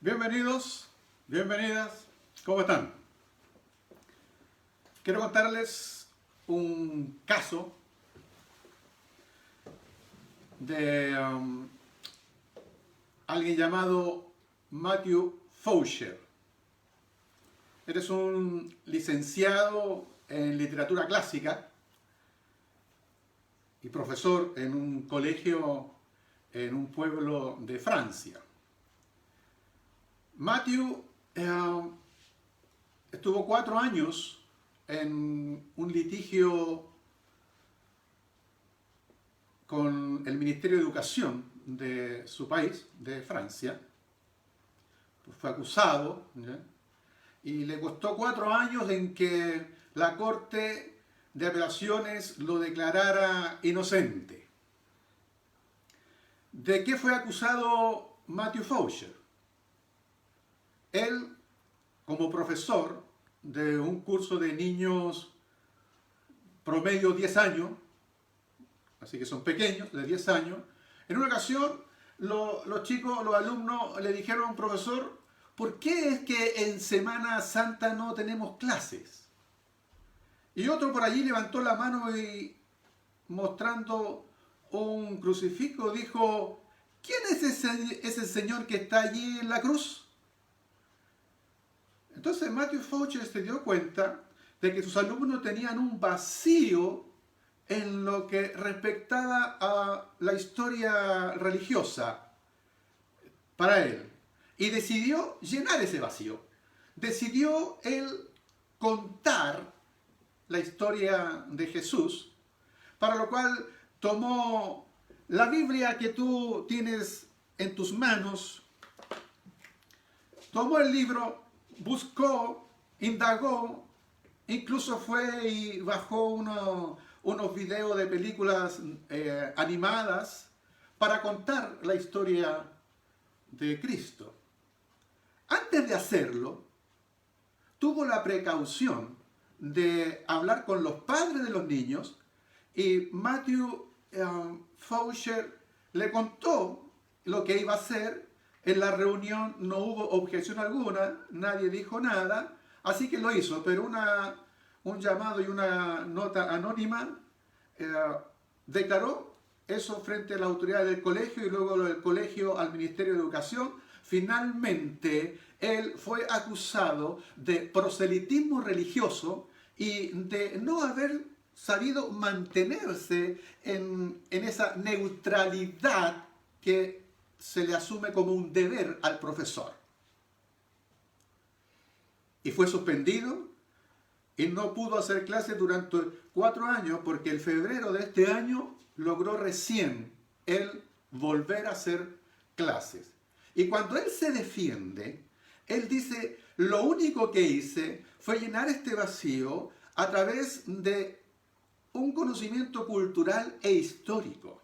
Bienvenidos, bienvenidas, ¿cómo están? Quiero contarles un caso de alguien llamado Matthew Faucher. Él es un licenciado en literatura clásica y profesor en un colegio en un pueblo de Francia. Matthew estuvo 4 años en un litigio con el Ministerio de Educación de su país, de Francia. Fue acusado, ¿ya? Y le costó 4 años en que la Corte de Apelaciones lo declarara inocente. ¿De qué fue acusado Matthew Faucher? Él, como profesor de un curso de niños promedio 10 años, así que son pequeños, de 10 años, en una ocasión los chicos, los alumnos le dijeron: profesor, ¿por qué es que en Semana Santa no tenemos clases? Y otro por allí levantó la mano y, mostrando un crucifijo, dijo: ¿quién es ese señor que está allí en la cruz? Entonces Matthew Faucher se dio cuenta de que sus alumnos tenían un vacío en lo que respectaba a la historia religiosa para él. Y decidió llenar ese vacío. Decidió él contar la historia de Jesús, para lo cual tomó la Biblia que tú tienes en tus manos, tomó el libro, buscó, indagó, incluso fue y bajó unos videos de películas animadas para contar la historia de Cristo. Antes de hacerlo, tuvo la precaución de hablar con los padres de los niños, y Matthew Faucher le contó lo que iba a hacer. En la reunión no hubo objeción alguna, nadie dijo nada, así que lo hizo, pero un llamado y una nota anónima declaró eso frente a la autoridad del colegio y luego del colegio al Ministerio de Educación. Finalmente, él fue acusado de proselitismo religioso y de no haber sabido mantenerse en esa neutralidad que se le asume como un deber al profesor. Y fue suspendido y no pudo hacer clases durante 4 años, porque en febrero de este año logró recién él volver a hacer clases. Y cuando él se defiende, él dice: lo único que hice fue llenar este vacío a través de un conocimiento cultural e histórico.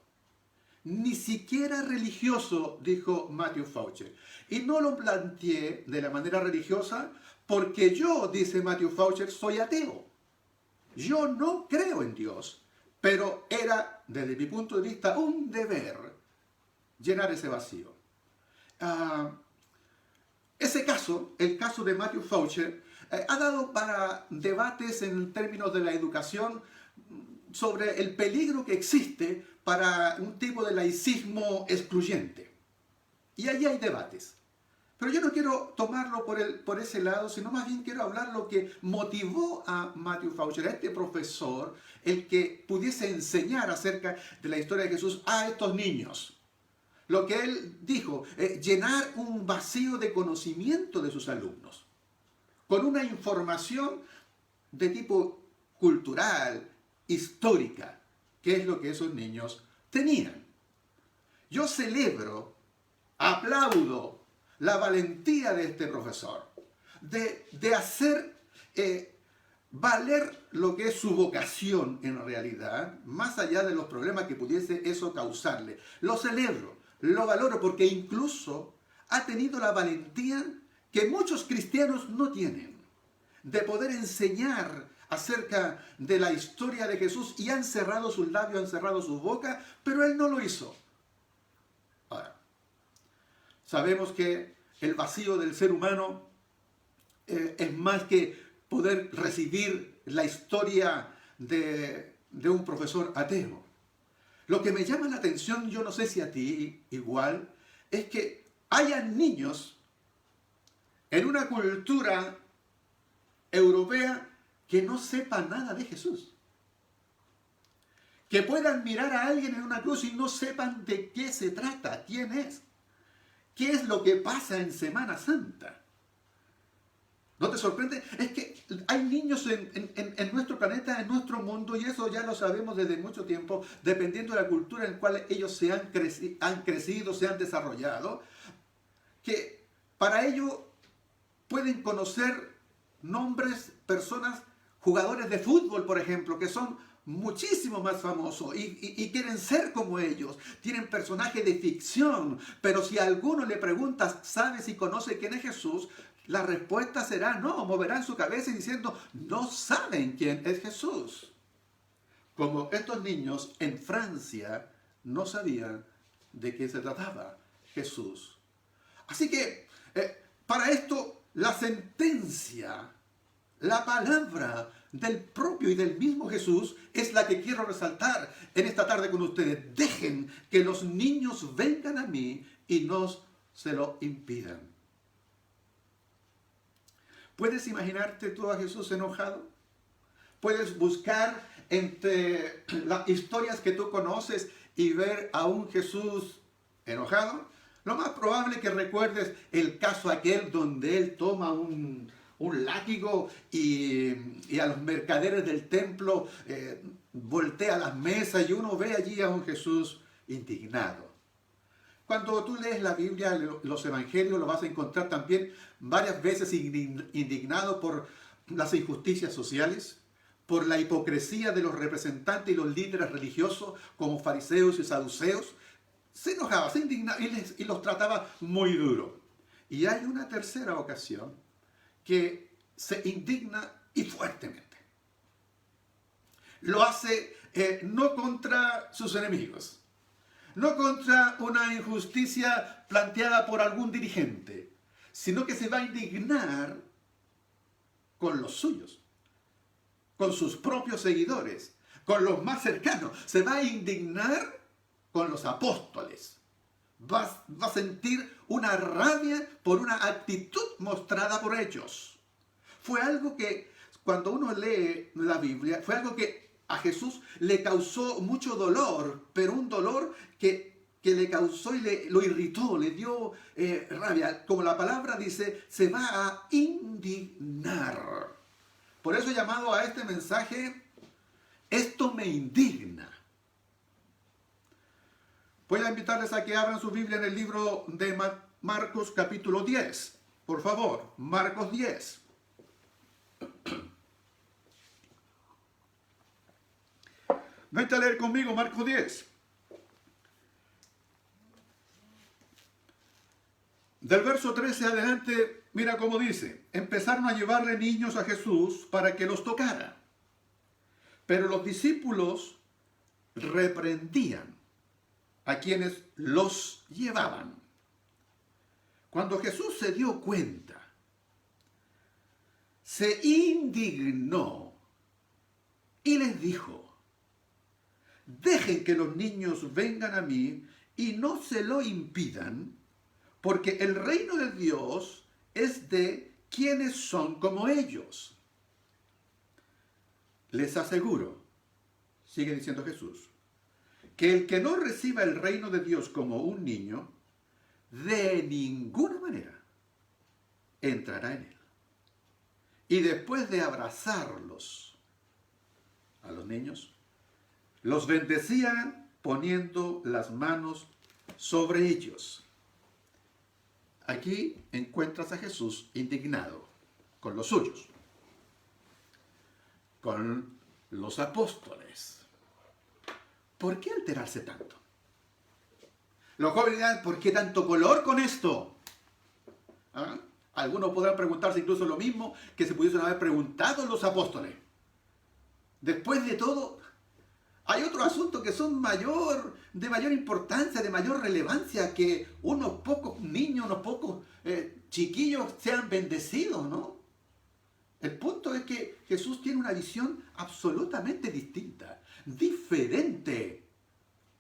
Ni siquiera religioso, dijo Matthew Faucher. Y no lo planteé de la manera religiosa porque yo, dice Matthew Faucher, soy ateo. Yo no creo en Dios, pero era, desde mi punto de vista, un deber llenar ese vacío. Ese caso, el caso de Matthew Faucher, ha dado para debates en términos de la educación sobre el peligro que existe para un tipo de laicismo excluyente. Y allí hay debates. Pero yo no quiero tomarlo por ese lado, sino más bien quiero hablar lo que motivó a Matthew Faucher, a este profesor, el que pudiese enseñar acerca de la historia de Jesús a estos niños. Lo que él dijo, llenar un vacío de conocimiento de sus alumnos, con una información de tipo cultural, histórica, que es lo que esos niños tenían. Yo celebro, aplaudo la valentía de este profesor de hacer valer lo que es su vocación en realidad, más allá de los problemas que pudiese eso causarle. Lo celebro, lo valoro, porque incluso ha tenido la valentía que muchos cristianos no tienen, de poder enseñar acerca de la historia de Jesús, y han cerrado sus labios, han cerrado sus bocas, pero él no lo hizo. Ahora, sabemos que el vacío del ser humano es más que poder recibir la historia de un profesor ateo. Lo que me llama la atención, yo no sé si a ti igual, es que hayan niños en una cultura europea que no sepan nada de Jesús. Que puedan mirar a alguien en una cruz y no sepan de qué se trata, quién es, qué es lo que pasa en Semana Santa. ¿No te sorprende? Es que hay niños en nuestro planeta, en nuestro mundo, y eso ya lo sabemos desde mucho tiempo, dependiendo de la cultura en la cual ellos han crecido, se han desarrollado, que para ello pueden conocer nombres, personas, jugadores de fútbol, por ejemplo, que son muchísimo más famosos y quieren ser como ellos. Tienen personajes de ficción, pero si a alguno le preguntas, ¿sabe si conoce quién es Jesús? La respuesta será no, moverán su cabeza diciendo, no saben quién es Jesús. Como estos niños en Francia no sabían de qué se trataba Jesús. Así que, para esto, la sentencia, la palabra del propio y del mismo Jesús es la que quiero resaltar en esta tarde con ustedes. Dejen que los niños vengan a mí y no se lo impidan. ¿Puedes imaginarte tú a Jesús enojado? ¿Puedes buscar entre las historias que tú conoces y ver a un Jesús enojado? Lo más probable es que recuerdes el caso aquel donde él toma un látigo y a los mercaderes del templo voltea las mesas y uno ve allí a un Jesús indignado. Cuando tú lees la Biblia, los evangelios, lo vas a encontrar también varias veces indignado por las injusticias sociales, por la hipocresía de los representantes y los líderes religiosos como fariseos y saduceos. Se enojaba, se indignaba y los trataba muy duro. Y hay una tercera ocasión que se indigna y fuertemente. Lo hace no contra sus enemigos, no contra una injusticia planteada por algún dirigente, sino que se va a indignar con los suyos, con sus propios seguidores, con los más cercanos. Se va a indignar con los apóstoles. Va a sentir una rabia por una actitud mostrada por ellos. Fue algo que, cuando uno lee la Biblia, fue algo que a Jesús le causó mucho dolor, pero un dolor que le causó y lo irritó, le dio rabia. Como la palabra dice, se va a indignar. Por eso he llamado a este mensaje, esto me indigna. Voy a invitarles a que abran su Biblia en el libro de Marcos capítulo 10. Por favor, Marcos 10. Vente a leer conmigo Marcos 10. Del verso 13 adelante, mira cómo dice. Empezaron a llevarle niños a Jesús para que los tocara. Pero los discípulos reprendían a quienes los llevaban. Cuando Jesús se dio cuenta, se indignó y les dijo, dejen que los niños vengan a mí y no se lo impidan, porque el reino de Dios es de quienes son como ellos. Les aseguro, sigue diciendo Jesús, que el que no reciba el reino de Dios como un niño, de ninguna manera entrará en él. Y después de abrazarlos a los niños, los bendecían poniendo las manos sobre ellos. Aquí encuentras a Jesús indignado con los suyos, con los apóstoles. ¿Por qué alterarse tanto? Los jóvenes dirán, ¿por qué tanto color con esto? ¿Ah? Algunos podrán preguntarse incluso lo mismo que se pudiesen haber preguntado los apóstoles. Después de todo, Hay otros asuntos que son de mayor importancia, de mayor relevancia, que unos pocos niños, unos pocos chiquillos sean bendecidos, ¿no? El punto es que Jesús tiene una visión absolutamente distinta, diferente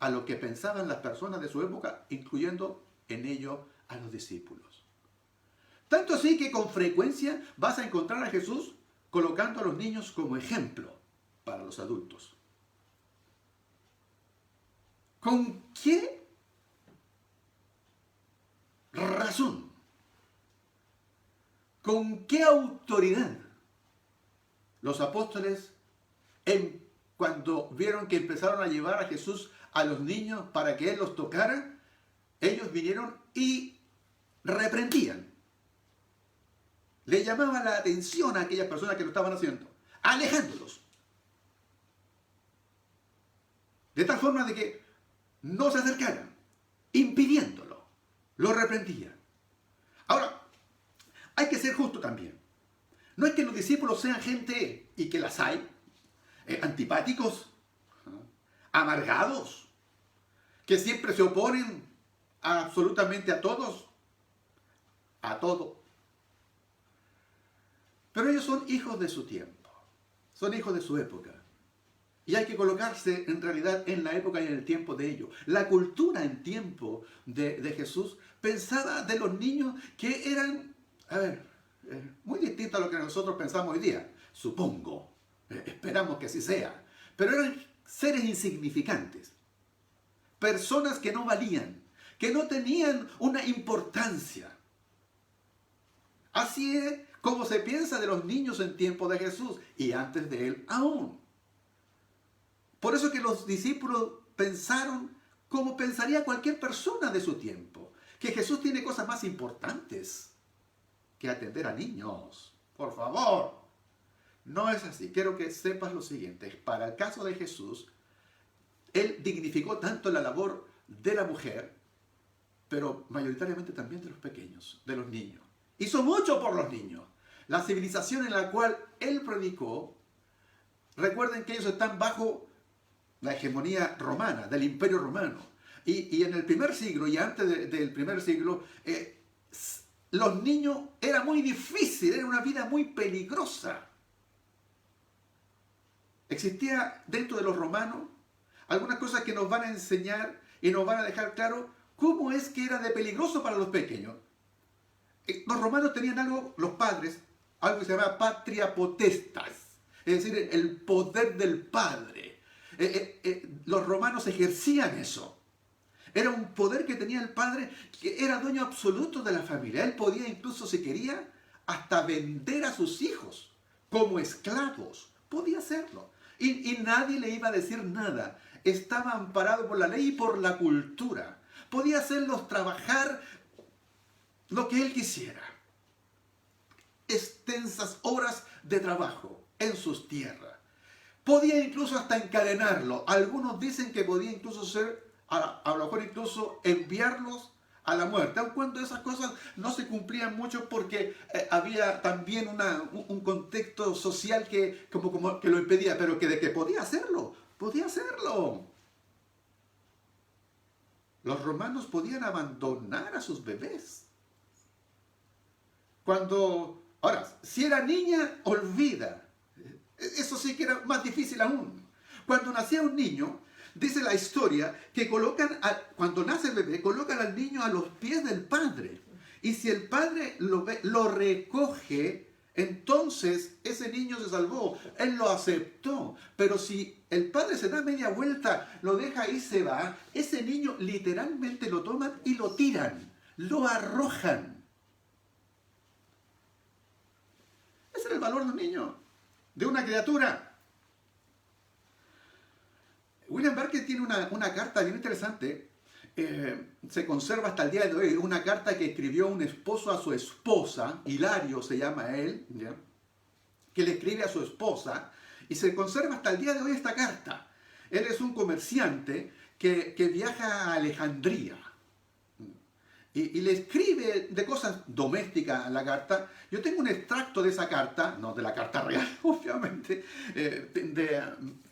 a lo que pensaban las personas de su época, incluyendo en ello a los discípulos. Tanto así que con frecuencia vas a encontrar a Jesús colocando a los niños como ejemplo para los adultos. ¿Con qué razón? ¿Con qué autoridad los apóstoles, cuando vieron que empezaron a llevar a Jesús a los niños para que Él los tocara, ellos vinieron y reprendían? Le llamaban la atención a aquellas personas que lo estaban haciendo, alejándolos. De tal forma de que no se acercaran, impidiéndolo, lo reprendían. Ahora, hay que ser justo también. No es que los discípulos sean gente, y que las hay, antipáticos, amargados, que siempre se oponen absolutamente a todos, a todo. Pero ellos son hijos de su tiempo, son hijos de su época. Y hay que colocarse en realidad en la época y en el tiempo de ellos. La cultura en tiempo de Jesús pensaba de los niños que eran, muy distinto a lo que nosotros pensamos hoy día. Supongo, esperamos que así sea. Pero eran seres insignificantes. Personas que no valían, que no tenían una importancia. Así es como se piensa de los niños en tiempo de Jesús y antes de Él aún. Por eso que los discípulos pensaron como pensaría cualquier persona de su tiempo, que Jesús tiene cosas más importantes que atender a niños. Por favor, no es así. Quiero que sepas lo siguiente. Para el caso de Jesús, Él dignificó tanto la labor de la mujer, pero mayoritariamente también de los pequeños, de los niños. Hizo mucho por los niños. La civilización en la cual Él predicó, recuerden que ellos están bajo la hegemonía romana, del imperio romano. Y en el primer siglo y antes del primer siglo, los niños era muy difícil, era una vida muy peligrosa. Existía dentro de los romanos algunas cosas que nos van a enseñar y nos van a dejar claro cómo es que era de peligroso para los pequeños. Los romanos tenían algo, los padres, algo que se llama patria potestas, es decir, el poder del padre. Los romanos ejercían eso. Era un poder que tenía el padre, que era dueño absoluto de la familia. Él podía incluso, si quería, hasta vender a sus hijos como esclavos. Podía hacerlo. Y nadie le iba a decir nada. Estaba amparado por la ley y por la cultura. Podía hacerlos trabajar lo que él quisiera. Extensas horas de trabajo en sus tierras. Podía incluso hasta encadenarlo. Algunos dicen que podía incluso ser, a lo mejor incluso enviarlos a la muerte. Aun cuando esas cosas no se cumplían mucho porque había también un contexto social que lo impedía, pero que de que podía hacerlo, podía hacerlo. Los romanos podían abandonar a sus bebés. Ahora, si era niña, olvida. Eso sí que era más difícil aún. Cuando nacía un niño, dice la historia que cuando nace el bebé, colocan al niño a los pies del padre. Y si el padre lo recoge, entonces ese niño se salvó. Él lo aceptó. Pero si el padre se da media vuelta, lo deja y se va, ese niño literalmente lo toman y lo tiran, lo arrojan. Ese era el valor de un niño, de una criatura. William Barclay tiene una carta bien interesante, se conserva hasta el día de hoy, una carta que escribió un esposo a su esposa, Hilario se llama él, ¿ya? Que le escribe a su esposa, y se conserva hasta el día de hoy esta carta. Él es un comerciante que viaja a Alejandría. y le escribe de cosas domésticas a la carta. Yo tengo un extracto de esa carta, no de la carta real, obviamente,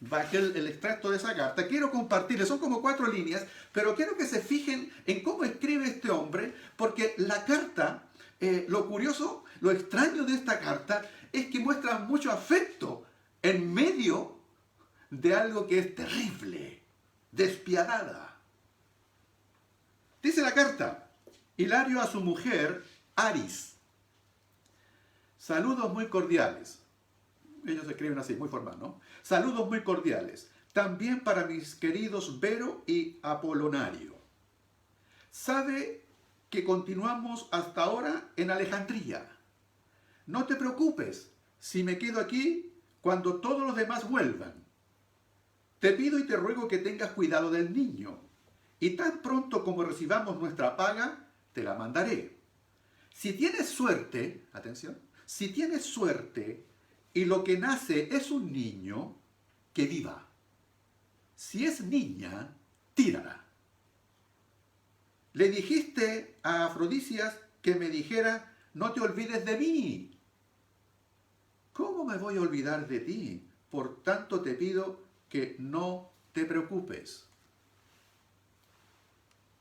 bajé el extracto de esa carta. Quiero compartirles, son como 4 líneas, pero quiero que se fijen en cómo escribe este hombre, porque la carta, lo curioso, lo extraño de esta carta, es que muestra mucho afecto en medio de algo que es terrible, despiadada. Dice la carta: Hilario a su mujer, Aris. Saludos muy cordiales. Ellos escriben así, muy formal, ¿no? Saludos muy cordiales. También para mis queridos Vero y Apolonario. Sabe que continuamos hasta ahora en Alejandría. No te preocupes si me quedo aquí cuando todos los demás vuelvan. Te pido y te ruego que tengas cuidado del niño. Y tan pronto como recibamos nuestra paga, te la mandaré. Si tienes suerte, atención, si tienes suerte y lo que nace es un niño, que viva. Si es niña, tírala. Le dijiste a Afrodisias que me dijera: no te olvides de mí. ¿Cómo me voy a olvidar de ti? Por tanto te pido que no te preocupes.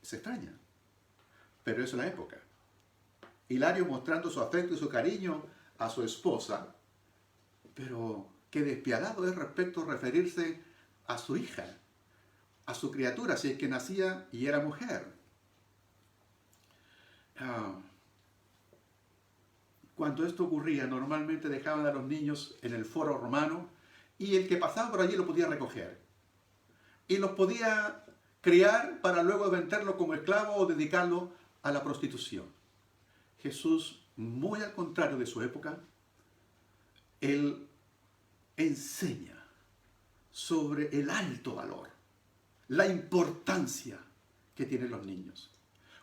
Se extraña, pero eso es la época. Hilario mostrando su afecto y su cariño a su esposa, pero qué despiadado es respecto a referirse a su hija, a su criatura, si es que nacía y era mujer. Cuando esto ocurría, normalmente dejaban a los niños en el foro romano y el que pasaba por allí lo podía recoger. Y los podía criar para luego venderlo como esclavo o dedicarlo a la prostitución. Jesús, muy al contrario de su época, él enseña sobre el alto valor, la importancia que tienen los niños.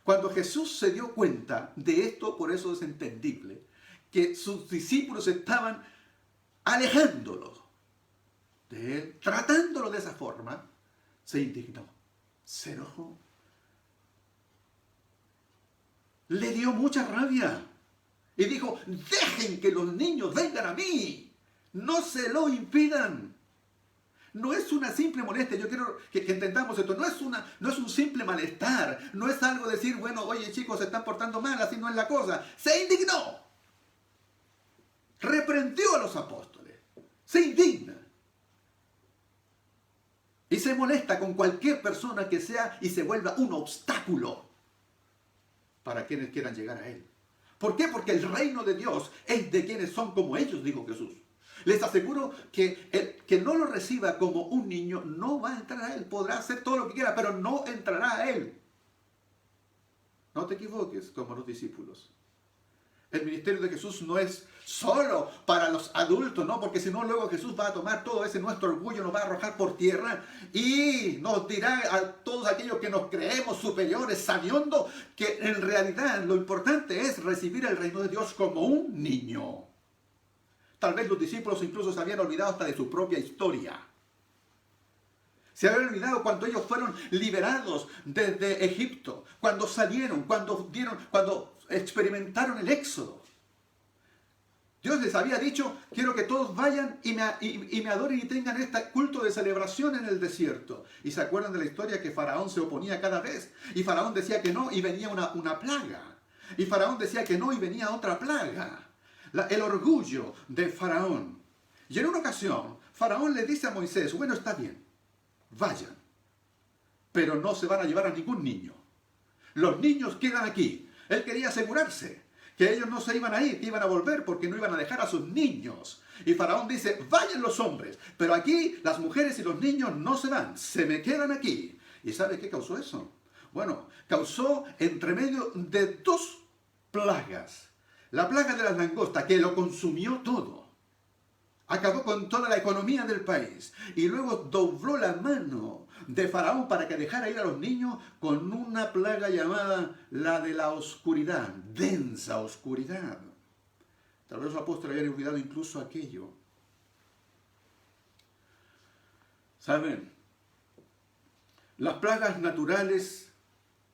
Cuando Jesús se dio cuenta de esto, por eso es entendible, que sus discípulos estaban alejándolo de él, tratándolo de esa forma, se indignó, se enojó. Le dio mucha rabia y dijo: dejen que los niños vengan a mí, no se lo impidan. No es una simple molestia, yo quiero que entendamos esto, no es un simple malestar, no es algo de decir, bueno, oye chicos, se están portando mal, así no es la cosa. Se indignó, reprendió a los apóstoles, se indigna y se molesta con cualquier persona que sea y se vuelva un obstáculo para quienes quieran llegar a él. ¿Por qué? Porque el reino de Dios es de quienes son como ellos, dijo Jesús. Les aseguro que el que no lo reciba como un niño no va a entrar a él. Podrá hacer todo lo que quiera, pero no entrará a él. No te equivoques como los discípulos. El ministerio de Jesús no es solo para los adultos, ¿no? Porque si no, luego Jesús va a tomar todo ese nuestro orgullo, nos va a arrojar por tierra y nos dirá a todos aquellos que nos creemos superiores, sabiendo que en realidad lo importante es recibir el reino de Dios como un niño. Tal vez los discípulos incluso se habían olvidado hasta de su propia historia. Se habían olvidado cuando ellos fueron liberados desde Egipto, cuando salieron, cuando experimentaron el éxodo. Dios les había dicho: quiero que todos vayan y me adoren y tengan este culto de celebración en el desierto. Y se acuerdan de la historia que Faraón se oponía cada vez. Y Faraón decía que no y venía una plaga. Y Faraón decía que no y venía otra plaga. El orgullo de Faraón. Y en una ocasión, Faraón le dice a Moisés: bueno, está bien, vayan, pero no se van a llevar a ningún niño. Los niños quedan aquí. Él quería asegurarse que ellos no se iban a ir, que iban a volver porque no iban a dejar a sus niños. Y Faraón dice: vayan los hombres, pero aquí las mujeres y los niños no se van, se me quedan aquí. ¿Y sabe qué causó eso? Bueno, causó entre medio de 2 plagas. La plaga de las langostas, que lo consumió todo. Acabó con toda la economía del país. Y luego dobló la mano de Faraón para que dejara ir a los niños con una plaga llamada la de la oscuridad, densa oscuridad. Tal vez los apóstoles habían olvidado incluso aquello. ¿Saben? Las plagas naturales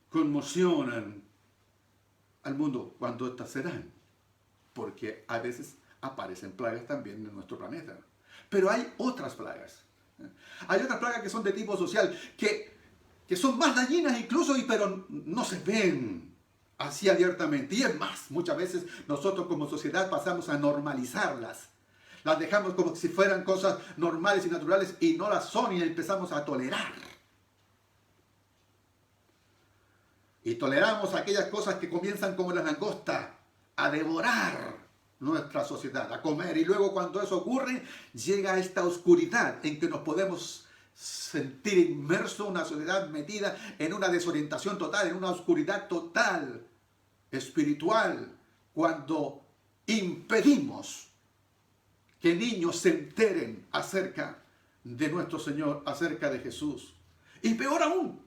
conmocionan al mundo cuando éstas serán, porque a veces aparecen plagas también en nuestro planeta. Pero hay otras plagas. Hay otras plagas que son de tipo social, que son más dañinas incluso, pero no se ven así abiertamente. Y es más, muchas veces nosotros como sociedad pasamos a normalizarlas. Las dejamos como si fueran cosas normales y naturales y no las son y empezamos a tolerar. Y toleramos aquellas cosas que comienzan como la langosta a devorar nuestra sociedad, a comer. Y luego cuando eso ocurre, llega esta oscuridad en que nos podemos sentir inmersos en una sociedad metida en una desorientación total, en una oscuridad total, espiritual, cuando impedimos que niños se enteren acerca de nuestro Señor, acerca de Jesús. Y peor aún,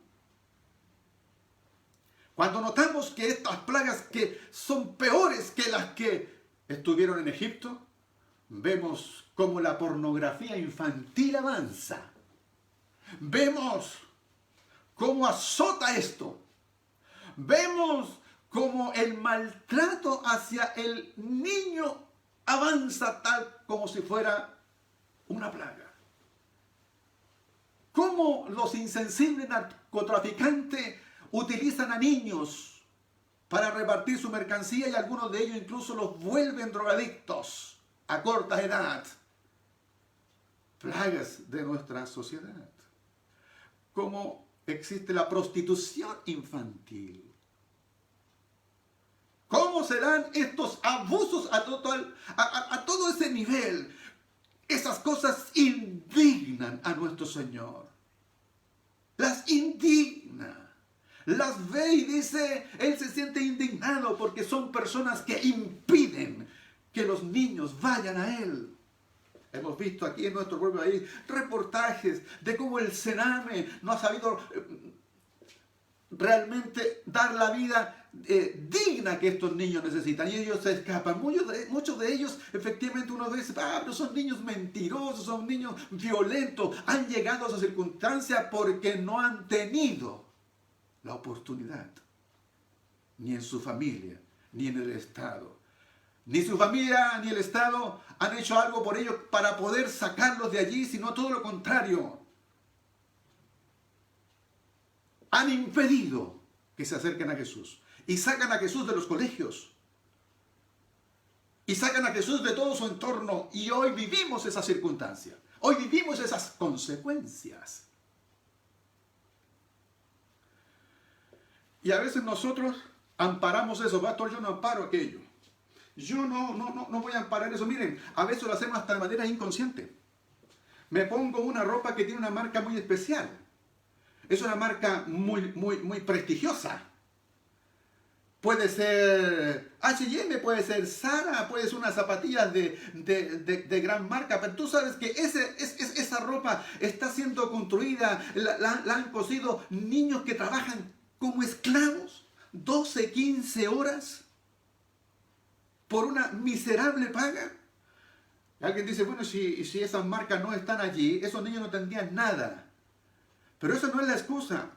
cuando notamos que estas plagas que son peores que las que estuvieron en Egipto, vemos cómo la pornografía infantil avanza. Vemos cómo azota esto. Vemos cómo el maltrato hacia el niño avanza tal como si fuera una plaga. Cómo los insensibles narcotraficantes utilizan a niños para repartir su mercancía y algunos de ellos incluso los vuelven drogadictos a corta edad. Plagas de nuestra sociedad. Cómo existe la prostitución infantil. ¿Cómo se dan estos abusos a todo ese nivel? Esas cosas indignan a nuestro Señor. Las indigna. Las ve y dice, Él se siente indignado porque son personas que impiden que los niños vayan a Él. Hemos visto aquí en nuestro propio país reportajes de cómo el Sename no ha sabido realmente dar la vida digna que estos niños necesitan y ellos se escapan. Muchos de ellos efectivamente uno dice, pero son niños mentirosos, son niños violentos, han llegado a esa circunstancia porque no han tenido la oportunidad, ni en su familia, ni en el Estado. Ni su familia ni el Estado han hecho algo por ellos para poder sacarlos de allí, sino todo lo contrario. Han impedido que se acerquen a Jesús. Y sacan a Jesús de los colegios. Y sacan a Jesús de todo su entorno. Y hoy vivimos esa circunstancia. Hoy vivimos esas consecuencias. Y a veces nosotros amparamos eso. Pastor, yo no amparo aquello. Yo no voy a amparar eso. Miren, a veces lo hacemos hasta de manera inconsciente. Me pongo una ropa que tiene una marca muy especial. Es una marca muy prestigiosa. Puede ser H&M, puede ser Zara, puede ser unas zapatillas de gran marca. Pero tú sabes que esa ropa está siendo construida, la han cosido niños que trabajan como esclavos, 12, 15 horas. Por una miserable paga. Alguien dice, bueno, si esas marcas no están allí, esos niños no tendrían nada. Pero eso no es la excusa.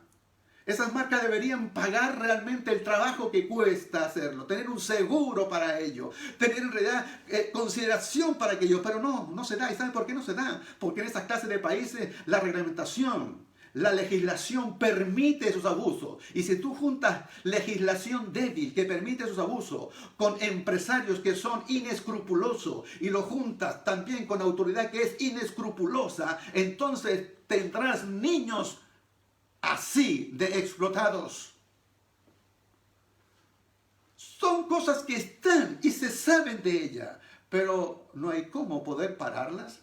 Esas marcas deberían pagar realmente el trabajo que cuesta hacerlo, tener un seguro para ello, tener en realidad consideración para aquello, pero no se da. ¿Y saben por qué no se da? Porque en esas clases de países la reglamentación, la legislación permite esos abusos. Y si tú juntas legislación débil que permite esos abusos con empresarios que son inescrupulosos y lo juntas también con autoridad que es inescrupulosa, entonces tendrás niños así de explotados. Son cosas que están y se saben de ellas, pero no hay cómo poder pararlas.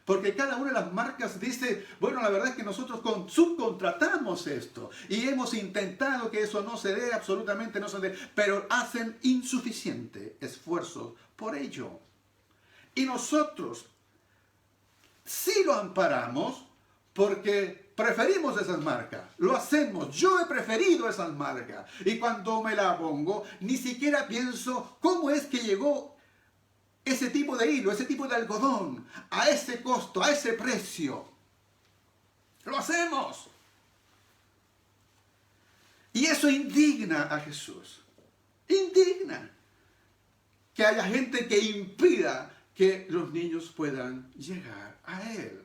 Porque cada una de las marcas dice, bueno, la verdad es que nosotros subcontratamos esto y hemos intentado que eso no se dé, absolutamente no se dé, pero hacen insuficiente esfuerzo por ello. Y nosotros sí lo amparamos porque preferimos esas marcas, lo hacemos, yo he preferido esas marcas y cuando me la pongo ni siquiera pienso cómo es que llegó ese tipo de hilo, ese tipo de algodón, a ese costo, a ese precio. Lo hacemos. Y eso indigna a Jesús. Indigna que haya gente que impida que los niños puedan llegar a Él.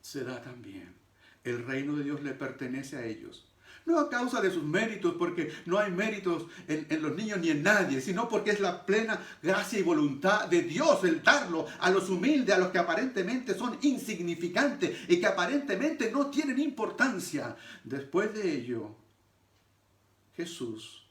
Se da también. El reino de Dios le pertenece a ellos. No a causa de sus méritos, porque no hay méritos en los niños ni en nadie, sino porque es la plena gracia y voluntad de Dios el darlo a los humildes, a los que aparentemente son insignificantes y que aparentemente no tienen importancia. Después de ello, Jesús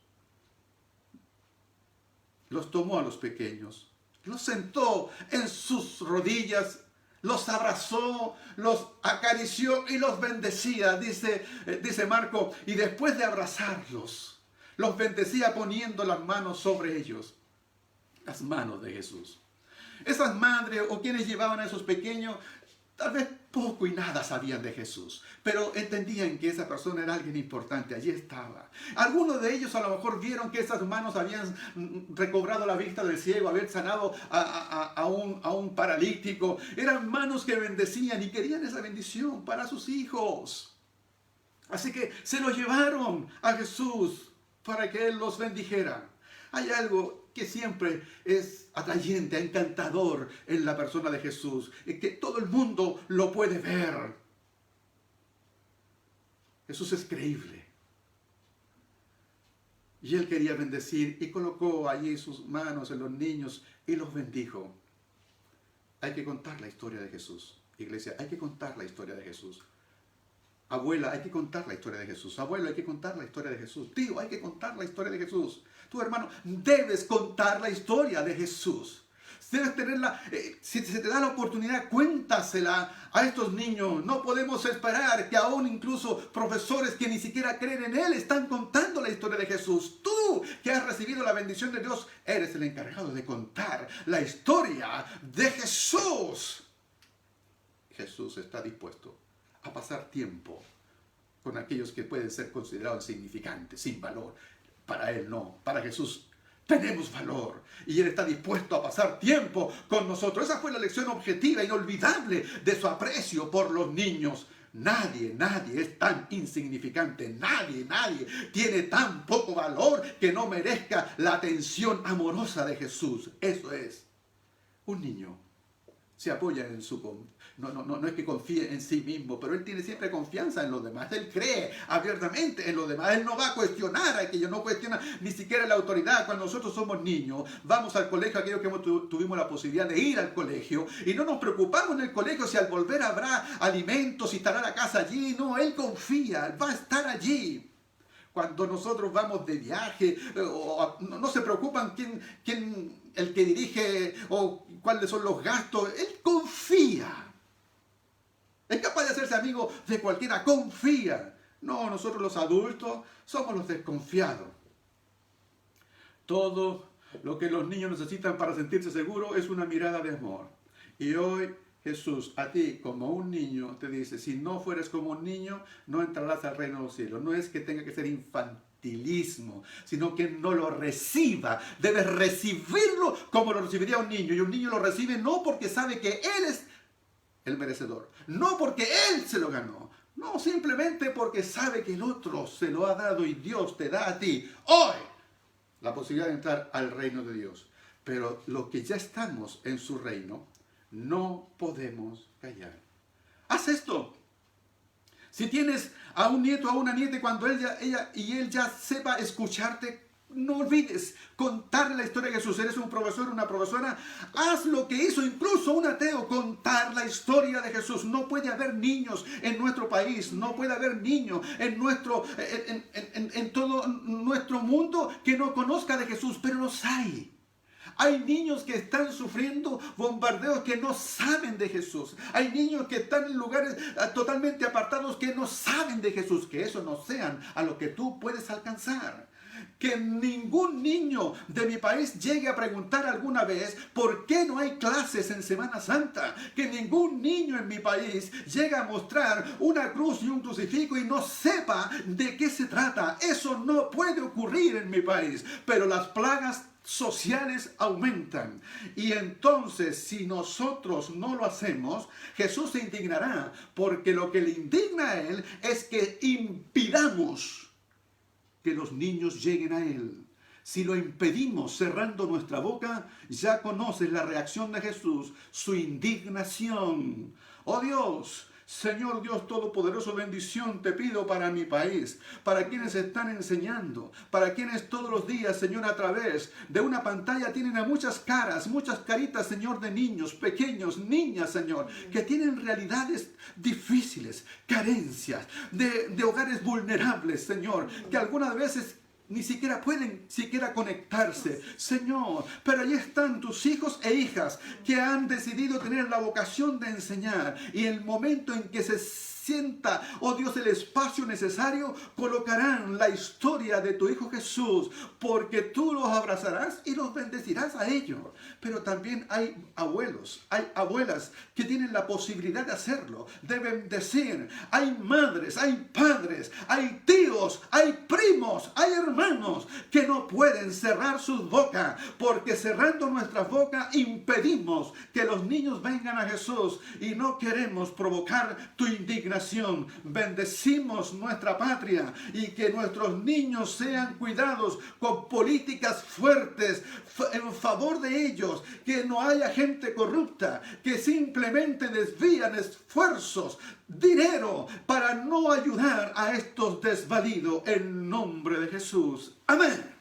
los tomó a los pequeños, los sentó en sus rodillas, los abrazó, los acarició y los bendecía, dice Marco, y después de abrazarlos, los bendecía poniendo las manos sobre ellos, las manos de Jesús. Esas madres o quienes llevaban a esos pequeños, tal vez poco y nada sabían de Jesús, pero entendían que esa persona era alguien importante, allí estaba. Algunos de ellos a lo mejor vieron que esas manos habían recobrado la vista del ciego, habían sanado a un paralítico. Eran manos que bendecían y querían esa bendición para sus hijos. Así que se los llevaron a Jesús para que Él los bendijera. Hay algo que siempre es atrayente, encantador en la persona de Jesús, y que todo el mundo lo puede ver. Jesús es creíble. Y Él quería bendecir y colocó allí sus manos en los niños y los bendijo. Hay que contar la historia de Jesús. Iglesia, hay que contar la historia de Jesús. Abuela, hay que contar la historia de Jesús. Abuelo, hay que contar la historia de Jesús. Tío, hay que contar la historia de Jesús. Tu hermano, debes contar la historia de Jesús. Debes tenerla, si se te da la oportunidad, cuéntasela a estos niños. No podemos esperar que aún incluso profesores que ni siquiera creen en Él están contando la historia de Jesús. Tú, que has recibido la bendición de Dios, eres el encargado de contar la historia de Jesús. Jesús está dispuesto a pasar tiempo con aquellos que pueden ser considerados insignificantes, sin valor. Para Él no, para Jesús tenemos valor y Él está dispuesto a pasar tiempo con nosotros. Esa fue la lección objetiva, inolvidable de su aprecio por los niños. Nadie es tan insignificante, nadie tiene tan poco valor que no merezca la atención amorosa de Jesús. Eso es, un niño se apoya en su... No es que confíe en sí mismo, pero él tiene siempre confianza en los demás. Él cree abiertamente en los demás. Él no va a cuestionar a aquello, no cuestiona ni siquiera la autoridad. Cuando nosotros somos niños, vamos al colegio, aquellos que tuvimos la posibilidad de ir al colegio, y no nos preocupamos en el colegio si al volver habrá alimentos, si estará la casa allí. No, él confía, va a estar allí. Cuando nosotros vamos de viaje, no se preocupan quién el que dirige o cuáles son los gastos. Él confía. Es capaz de hacerse amigo de cualquiera, confía. No, nosotros los adultos somos los desconfiados. Todo lo que los niños necesitan para sentirse seguros es una mirada de amor. Y hoy Jesús a ti como un niño te dice, si no fueres como un niño, no entrarás al reino de los cielos. No es que tenga que ser infantilismo, sino que no lo reciba. Debes recibirlo como lo recibiría un niño. Y un niño lo recibe no porque sabe que Él es el merecedor, no porque Él se lo ganó, no, simplemente porque sabe que el otro se lo ha dado y Dios te da a ti hoy la posibilidad de entrar al reino de Dios. Pero los que ya estamos en su reino, no podemos callar. Haz esto. Si tienes a un nieto o a una nieta y cuando él ya sepa escucharte, no olvides contarle la historia de Jesús. Eres un profesor, una profesora, haz lo que hizo incluso un ateo, contar la historia de Jesús. No puede haber niños en nuestro país, no puede haber niños en todo nuestro mundo que no conozca de Jesús, pero los hay. Hay niños que están sufriendo bombardeos que no saben de Jesús. Hay niños que están en lugares totalmente apartados que no saben de Jesús. Que eso no sean a lo que tú puedes alcanzar. Que ningún niño de mi país llegue a preguntar alguna vez por qué no hay clases en Semana Santa. Que ningún niño en mi país llegue a mostrar una cruz y un crucifijo y no sepa de qué se trata. Eso no puede ocurrir en mi país. Pero las plagas sociales aumentan. Y entonces, si nosotros no lo hacemos, Jesús se indignará. Porque lo que le indigna a Él es que impidamos que los niños lleguen a Él. Si lo impedimos cerrando nuestra boca, ya conoces la reacción de Jesús, su indignación. Oh Dios, Señor Dios Todopoderoso, bendición te pido para mi país, para quienes están enseñando, para quienes todos los días, Señor, a través de una pantalla tienen a muchas caras, muchas caritas, Señor, de niños pequeños, niñas, Señor, que tienen realidades difíciles, carencias, de hogares vulnerables, Señor, que algunas veces ni siquiera pueden conectarse, Señor. Pero allí están tus hijos e hijas que han decidido tener la vocación de enseñar. Y el momento en que se sienta, oh Dios, el espacio necesario, colocarán la historia de tu Hijo Jesús, porque tú los abrazarás y los bendecirás a ellos. Pero también hay abuelos, hay abuelas que tienen la posibilidad de hacerlo, de bendecir. Hay madres, hay padres, hay tíos, hay primos, hay hermanos que no pueden cerrar sus bocas, porque cerrando nuestras bocas impedimos que los niños vengan a Jesús y no queremos provocar tu indignación. Bendecimos nuestra patria y que nuestros niños sean cuidados con políticas fuertes en favor de ellos, que no haya gente corrupta, que simplemente desvían esfuerzos, dinero para no ayudar a estos desvalidos en nombre de Jesús. Amén.